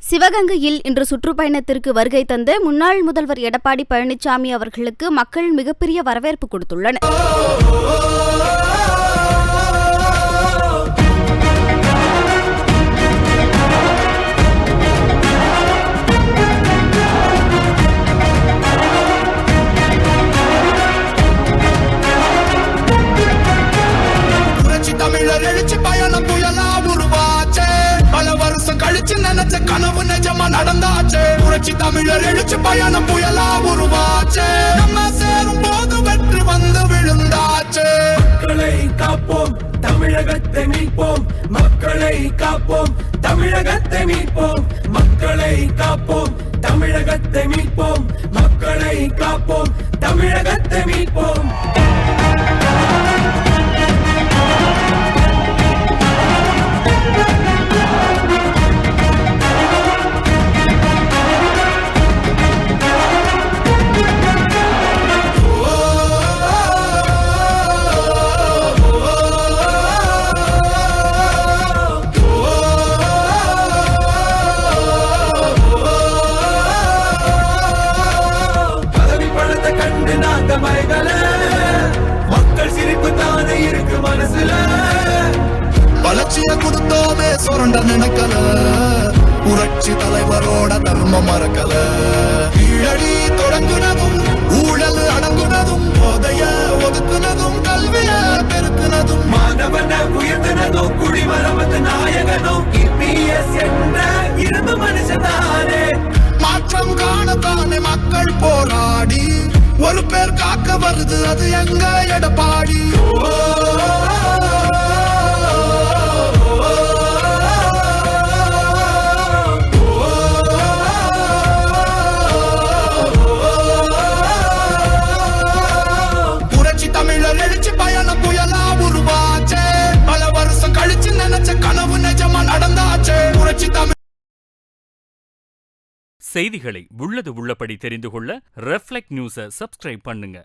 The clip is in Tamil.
சிவகங்கையில் இன்று சுற்றுப்பயணத்திற்கு வருகை தந்த முன்னாள் முதல்வர் எடப்பாடி பழனிசாமி அவர்களுக்கு மக்கள் மிகப்பெரிய வரவேற்பு கொடுத்துள்ளனர். கனவு நிஜமா நடந்தாச்சு. புரட்சி தமிழர் எழுச்சி பயணம் புயலா உருவாச்சு. நம்ம சேரும் போது வெற்றி வந்து விழுந்தாச்சு. மக்களை காப்போம், தமிழகத்தை மீட்போம். மக்களை காப்போம், தமிழகத்தை மீட்போம். மக்களை காப்போம், தமிழகத்தை மீட்போம். மக்களை காப்போம், தமிழகத்தை மீட்போம். மக்கள் சிரிப்பு தானே இருக்கு மனசுல. வளர்ச்சிய கொடுத்தோமே சுரண்ட நினைக்கல. புரட்சி தலைவரோட தர்மம் மறக்கல. கீழடி தொடங்குனதும் ஊழல் அடங்குனதும் போதைய ஒதுக்குனதும் கல்விய பெருக்குனதும் மாணவன உயர்த்தினதும் குடிமரமத்து நாயகனும் EPS என்ற இரும்பு மனுஷனானே. மாற்றம் காணத்தானே மக்கள் போராடி ஒரு பேர் காக்க வருது, அது எங்க எடப்பாடி. புரட்சி தமிழர் எழுச்சி பயணம் புயலா உருவாச்சே. பல வருஷம் கழிச்சு நினைச்ச கனவு நிஜமா நடந்தாச்சே. புரட்சி தமிழ் செய்திகளை உள்ளது உள்ளபடி தெரிந்து கொள்ள ரெஃப்ளெக்ட் நியூஸை சப்ஸ்கிரைப் பண்ணுங்க.